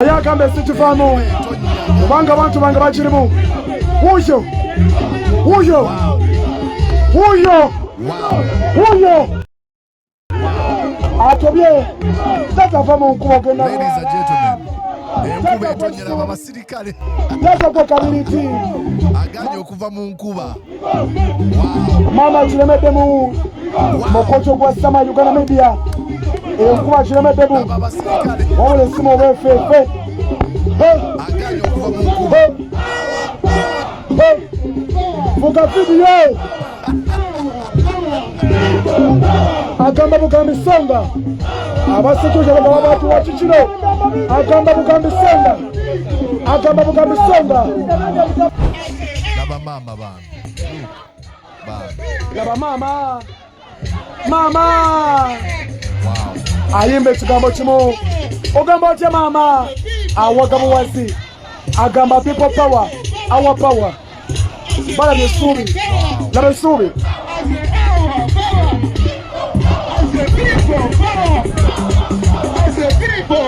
Yakambe situfamu kubanga abantu banga bakirimu uyo atobye tatava mu nkuba ogenda enkuba etonyera abasirikale tatako kabiriti aganye okuva mu nkuba mama kiremeddemu mukoco gwa sama Uganda media enkuba kiremeddemu wabula esimu obefefe aganye okuva mu nkuba vuga vidiyo agamba bugambisonga abasetuje bagaba batu wakikiro agamba bugambisonga laba mama bana laba mama ayimba ekigambo kimu ogamba otya mama awaga buwazi agamba people power our power balabye essuubi laba essuubi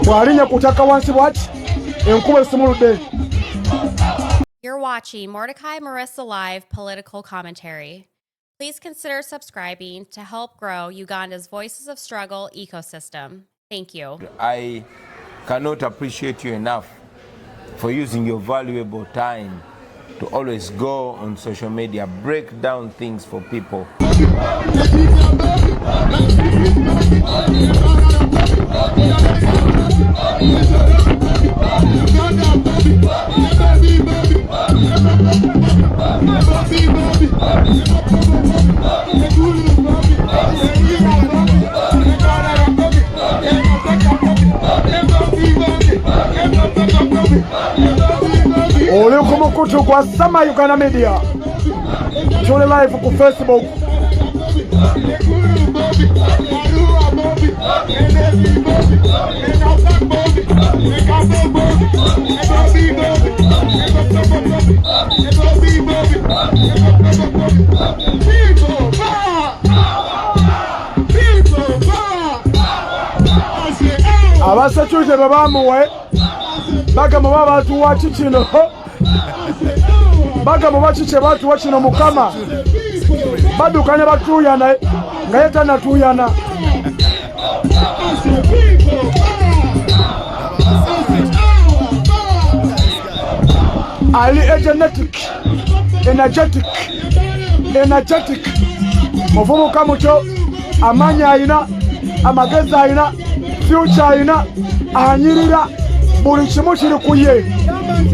bw'alinya kutaka wansi bwati enkuba esimuludde. You're watching Mordecai Marissa Live Political Commentary. Please consider subscribing to help grow Uganda's Voices of Struggle ecosystem. Thank you. I cannot appreciate you enough for using your valuable time to always go on social media, break down things for people. Oli kumukutu kwa sama Uganda media tuli live ku Facebook abasachuje babamuwe bagamba babatu wakikino bagamba bakiche batu wakino mukama badukanye batuyana nga yeta natuyana ali energetic muvubuka mucho amanya ayina amagezi ayina future ayina anyirira buli kimu kiri kuye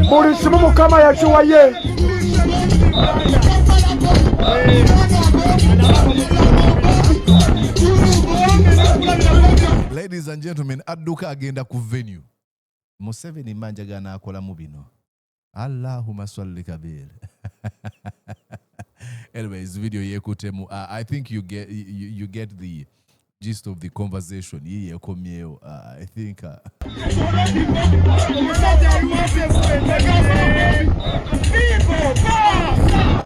buli kimu mukama yakiwa ye. Ladies and gentlemen, adduka agenda ku venue Museveni manja gana akola mu bino Allahumma salli kabir. Anyways, video yekutemu I think you get the gist of the conversation. I think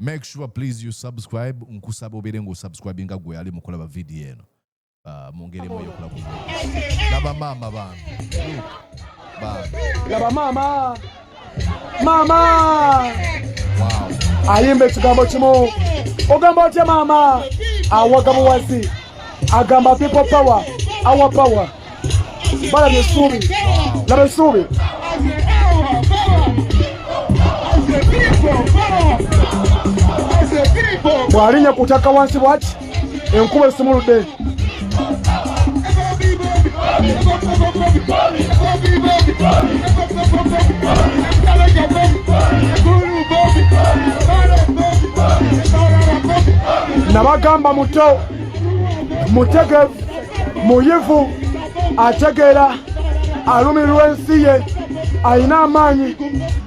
make sure please you subscribe. Nkusaba obere ngo subscribinga gwe ali mukola ba video eno. Mungere moyo kula ku. Laba mama bana. Laba mama. Wow. Ayimba ekigambo kimu ogamba otya mama awaga buwazi agamba people power our power balabye essuubi laba essuubi bw'alinya kutaka wansi bwati enkuba esimuludde. Nabagamba muto mutegevu muyivu ategeera alumirwa ensi ye ayina amaanyi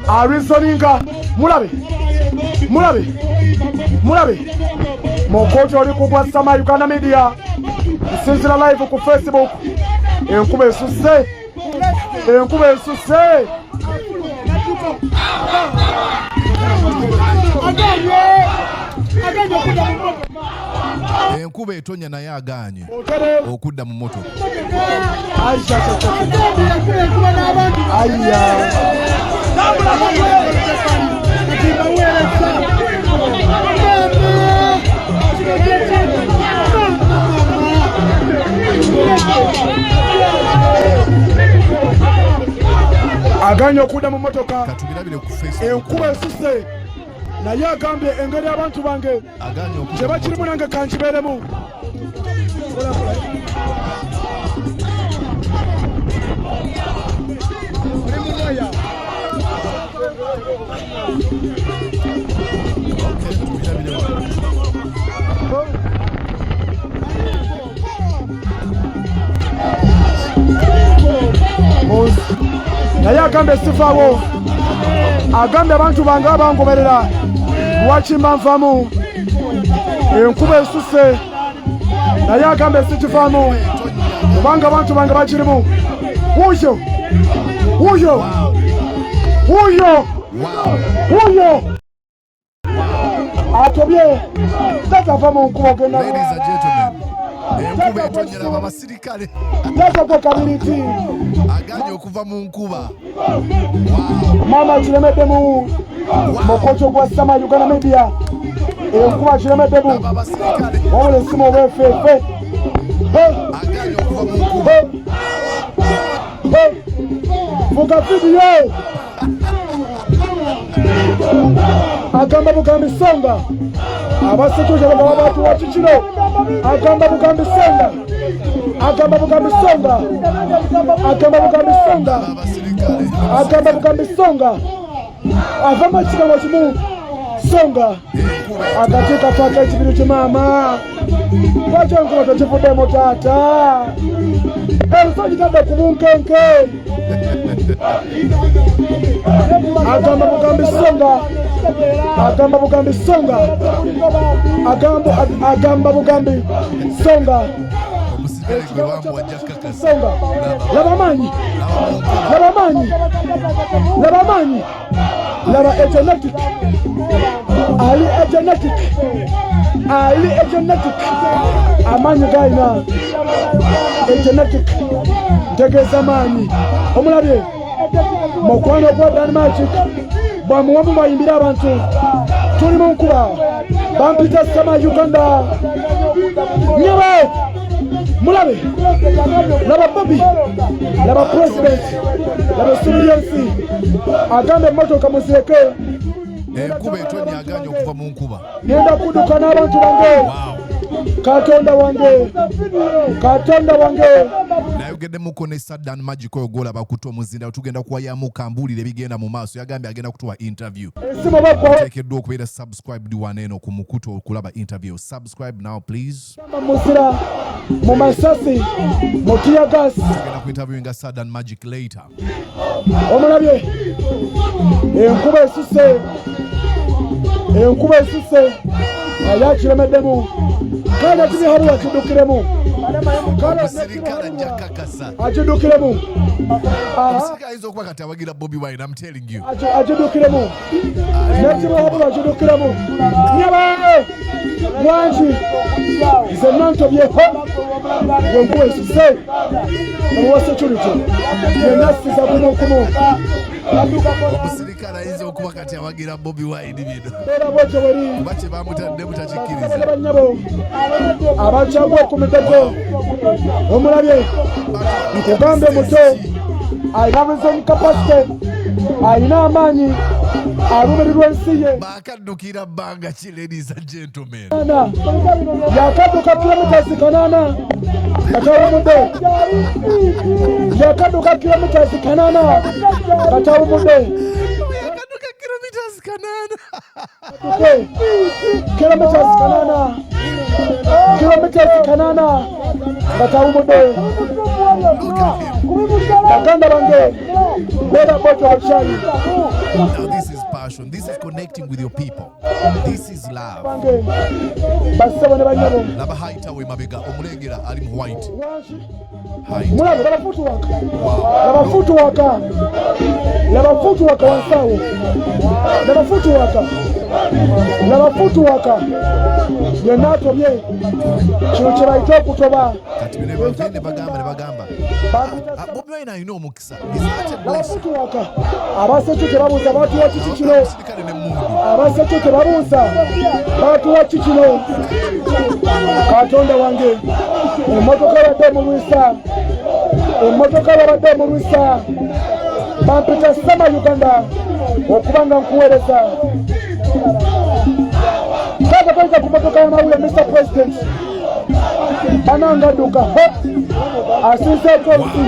arizoninga mulabe mukooti oli ku bwa sama Uganda media nsinzira live ku Facebook enkuba esuse Enkuba etonya naye agaanye okudda mu motoka. Aganye okudda mu motoka. Katubirabire ku Facebook. Enkuba esuse naye agambye engeri abantu bange kye bakirimu nange kankibeeremu. naye agambye sifaawo, agambye abantu bange abangoberera lwakimba nfamu. Enkuba esuse naye agambye sikifaamu kubanga abantu bange bakirimu. Wuyo wuyo wuyo wuyo atobye tatava mu nkuba ogenda enkuba etonyera abasirikale tatava kabiriti aganye okuva mu nkuba. mama kiremeddemu mukoco gwa sama Uganda media. Enkuba kiremeddemu wabula esimu obwefeefe aganye okuva mu nkuba. vuga vidiyo agamba bugambi songa abasituja bagaba batuwa kikiro. Agamba bugambi songa, agamba bugambi songa, agamba bugambi songa, agamba bugambi songa. Avama ekigambo kimu songa akateeka paka ekibiri kimama. Lwaki enkuba tekivuddemu taata? Enso gitadde ku bunkenke. Agamba bugambi songa, agamba bugambi songa, agamba bugambi songa. Songa laba amaanyi, laba amaanyi, laba amaanyi, laba egenetic, ali egenetic, ali egenetic. Amaanyi gayina egenetic ntegeeza amaanyi. Omulabye mukwano gwa Denmark bwamuwamu bayimbira abantu. Tuli mu nkuba bampita sama Uganda nyabe. Mulabe laba Bobi, laba president, laba civiliancy. Agambe emotoka muzieke. Enkuba etonya aganye okuva mu nkuba. Genda kudduka n'abantu bange. Katonda wange, Katonda wange. Nayogeddemu ne Saddam Magic oyo gw'olaba kutta omuzinda tugenda kuwayamu kambuulire bigenda mu maaso. Yagambye agenda kutuwa interview. Oteekeddwa okubeera subscribed waneeno ku mukutu okulaba interview. Subscribe now please. Musira mu masasi mu tear gas. Tugenda ku interviewinga Saddam Magic later. Omulabye enkuba esuse, enkuba esuse naye akiremeddemu. Kale kibihabu akiddukiremu, omusirikale ajja kakasa akiddukiremu. Omusirikale ayinza okuba kati awagira Bobi Wine, I'm telling you. Akiddukiremu nekibihabu akiddukiremu. Nyabe mwangi nze nantobyeho enkuba esuse owa security yenasiza kumukumu. Omusirikale ayinza okuba kati awagira Bobi Wine bino kuba kye bamutaddemu takikkiriza. Banyabo abakyagwa ku mitego. Omulabye nkugambe muto alina vision capacity, alina amaanyi, alumirirwa ensi ye. Bakaddukira bbanga ki ladies and gentlemen? Yakadduka kilometers 8 katawumudde. Yakadduka kilometers 8 katawumudde. Yakadduka kilometers 8. Kilometers 8. Kilometers 8 katawumudde. Baganda bange bera boto bachani. Now this is passion. This is connecting with your people. This is love. Basabo ne banyabo. Laba haita we mabega omulengera ali mu white. Mulabe laba footwork. Laba footwork. Laba footwork wansawo. Laba footwork. laba futuwaka yenna atobye kino kye bayita okutoba kati bino ne bagamba Bobi Wine alina omukisa laba futuwaka abasajja tebabuuza batuwa kiki kino abasajja tebabuuza batuwa kiki kino Katonda wange emmotoka yadde mu Lwisa bampita Sama Uganda okubanga nkuweereza kaka kayita ku mmotoka y'amawulire Mr. President anangadduka asinzeeko obusi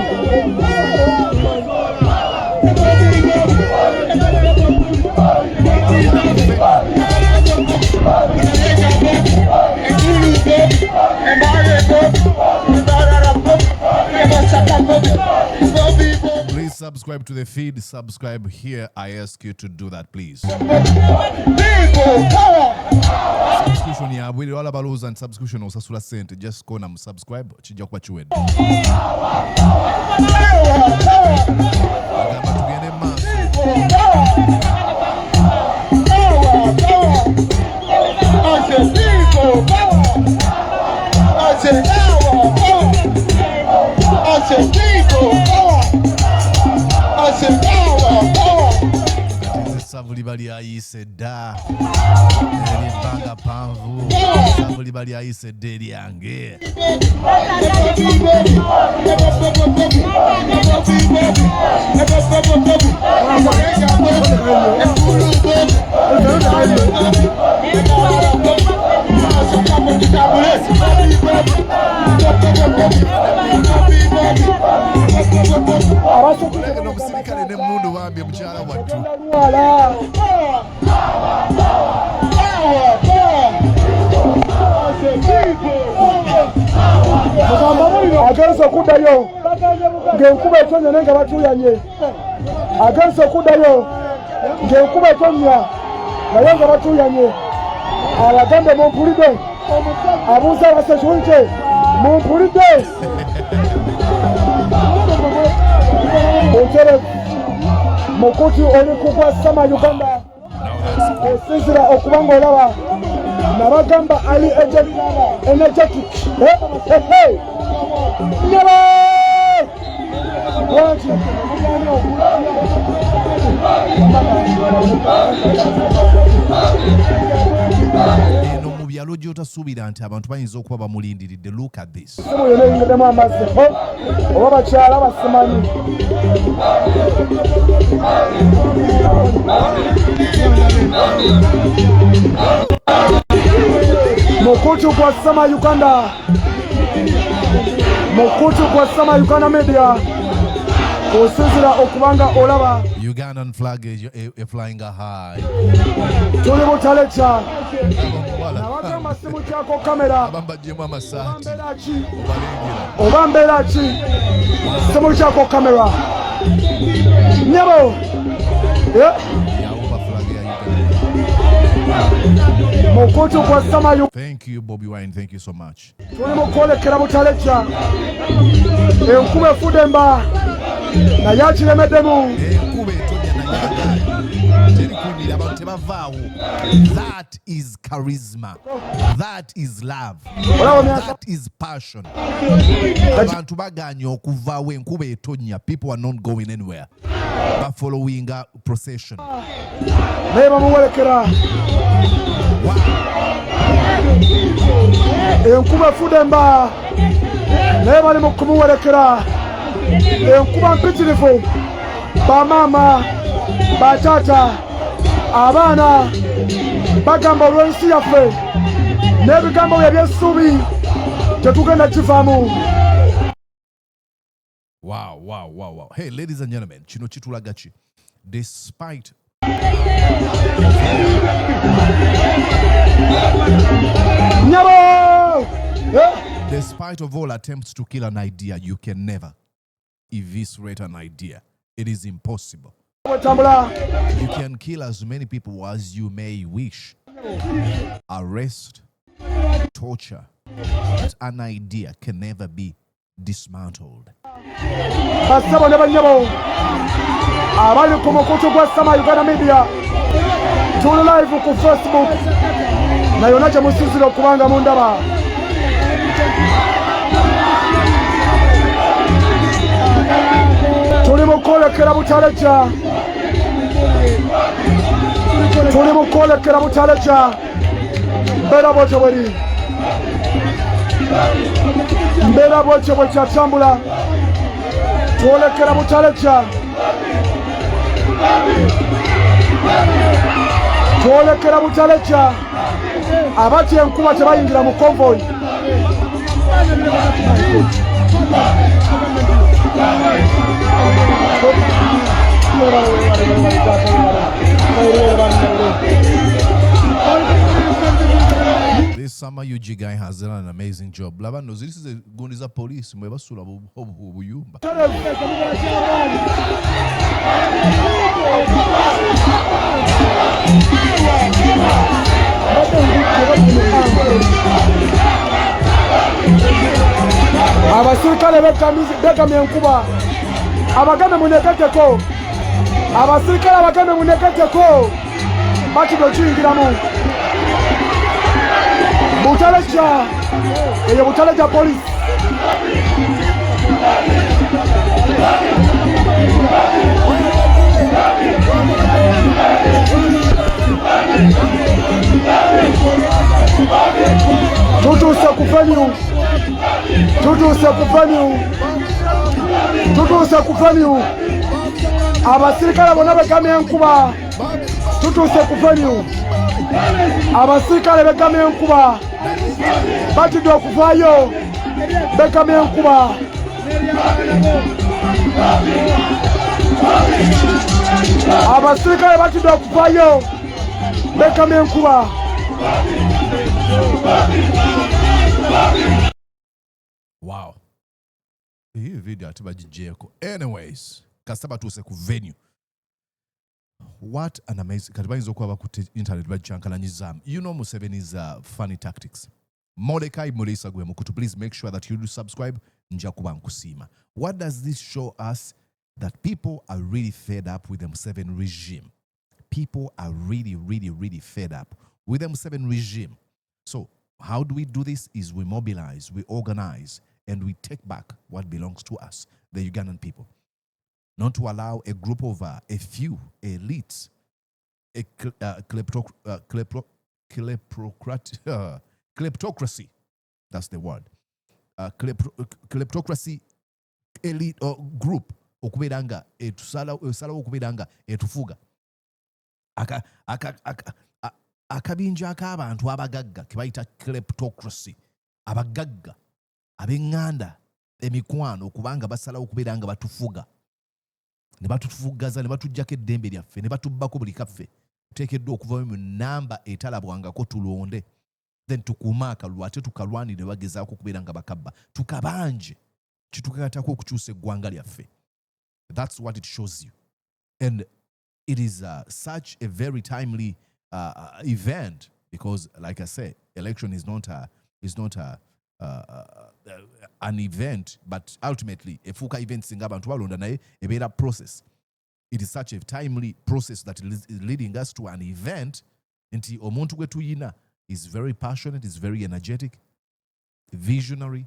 Please subscribe to the feed. Subscribe here. I ask you to do that, please. Subscription ya bwiri wala baluza and subscription osasula sente. Just go and subscribe. Chijja kuba chiwedde. Agamba tugende maaso. Savuli bali ayise da ebbanga panvu savuli bali ayise dda eryange n'omusirikale n'emmundu bambye mukyala wattu agenze okuddayo ng'enkuba etonnya naye nga batuuyanye agenze okuddayo ng'enkuba etonnya naye nga batuuyanye abagambe mumpulidde abuuza abasekiwulite mumpulidde Ontere Mokuti oli kugwa Sama Uganda osinzira okubanga olaba nabagamba ali energetic nyaba wanti eno mu byalo gy'otasuubira nti abantu bayinza okuba bamulindiridde. Look at this. simu yonna eyingiddemu amazzi oba bakyala basimanyi Mukutu kwa Sama Uganda Mukutu kwa Sama Uganda media osinzira okubanga olaba Ugandan flag is flying high. tuli Butaleja nabagamba simu kyako kamera Bambajjemu amasaati oba mbeera ki simu kyako kamera nyabo yawuba flag ya Uganda. Mukutu kwa Sama Uganda. Thank you Bobi Wine, thank you so much. Tuli mu kwolekera Butaleja enkuba efudde mba naye akiremeddemu Enkuba etonnya naye terikuumira abantu tebavaawo. That is charisma. That is love. That is passion. Abantu baganye okuvaawo enkuba etonnya. People are not going anywhere. But following a procession. naye bamuwolekera enkuba efudde mba naye bali mu kumuwolekera enkuba mpitirivu bamaama bataata abaana bagamba olw'ensi yaffe n'ebigambo bye by'essuubi tetugenda kivaamu. Wow. Hey, ladies and gentlemen, kino kitulaga ki? Despite Nyabo! Despite of all attempts to kill an idea, you can never eviscerate an idea. It is impossible. You can kill as many people as you may wish. Arrest, torture, but an idea can never be dismantled. Basabo ne banyabo abali ku mukutu gwa Sama Uganda media tuli live ku Facebook nayo naje musizira okubanga mundaba. Tuli mukolekera Butaleja, tuli mukolekera Butaleja. Mbera bwekyo bweri, mbera bwekyo bwekyatambula. Twolekera Butaleja, twolekera Butaleja. Abatya enkuba tebayingira mu convoy. This summer UG guy has done an amazing job. Lava knows this is a Guniza police. Mweba sula buyumba. Abasirikale begamye enkuba. Abagame muneketeko. Abasirikale abagame muneketeko. Bakido kiyingiramu. Butaleja, eyo Butaleja police. Tutuse ku venue. Abasirikale bonna begamye enkuba. Tutuse ku venue. Abasirikale begamye enkuba. Batidde okuvaayo. Begamye enkuba. Abasirikale batidde okuvaayo. Begamye enkuba. Wow. Hii video atibajijeko. Anyways, kasaba tuuse ku venue. What an amazing. Katibayizo kwa ku internet bajankalanyizamu. You know Museveni's funny tactics. Mordecai Mulisa gwe mukutu. Please make sure that you do subscribe. Njakuba nkusima. What does this show us? That people are really fed up with the Museveni regime. People are really fed up with the Museveni regime. So how do we do this? Is we mobilize, we organize, and we take back what belongs to us, the Ugandan people. Not to allow a group of a few elites, a kleptocracy, that's the word, kleptocracy elite or group okubiranga etusala okubiranga etufuga akabinja ak'abantu abagagga kebayita kleptocracy, abagagga ab'enganda emikwano okubanga basala okubiranga batufuga. Ne batufugaza ne batujjako eddembe lyaffe ne batubbako buli kaffe. Tuteekeddwa okuva mu namba etalabwangako tulonde, then tukuuma akalulu ate tukalwanire bagezaako okubeera nga bakabba tukabanje kitukatako okukyusa eggwanga lyaffe. That's what it shows you. And it is such a very timely event because, like I say, election is not an event, but ultimately a fuka event singa abantu balonda naye ebeera process. It is such a timely process that is leading us to an event. Nti omuntu gwe tuyina is very passionate, is very energetic, visionary,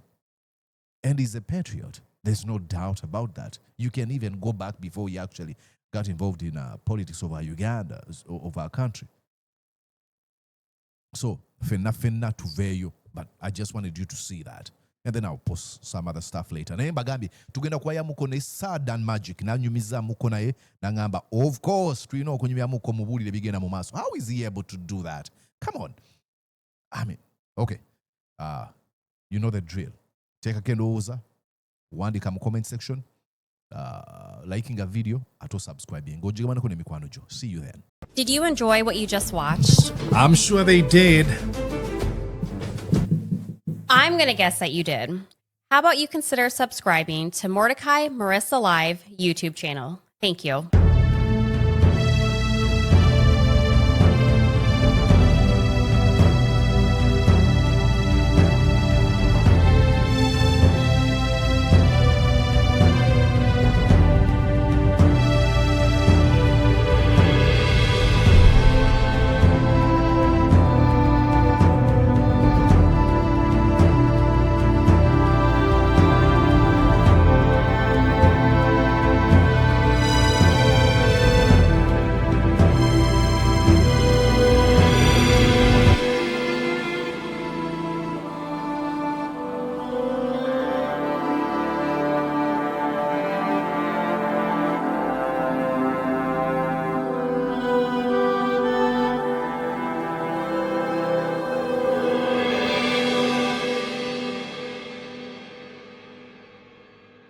and is a patriot. There's no doubt about that. You can even go back before he actually got involved in politics of Uganda, of our country. So, fenna tuveyo, but I just wanted you to see that. And then I'll post some other stuff later. Naye mbagambi tugenda kwaya muko ne Sadan Magic nanyumiza muko naye nangamba of course tulina okunyumya muko mubulire bigenda mu maaso. How is he able to do that? Come on. I mean, okay. You know the drill. Take a kendooza, wandika mu comment section, liking a video, ato subscribing. Go jigama nako ne mikwano jo. See you then. Did you enjoy what you just watched? I'm sure they did. I'm going to guess that you did. How about you consider subscribing to Mordecai Marissa Live YouTube channel? Thank you.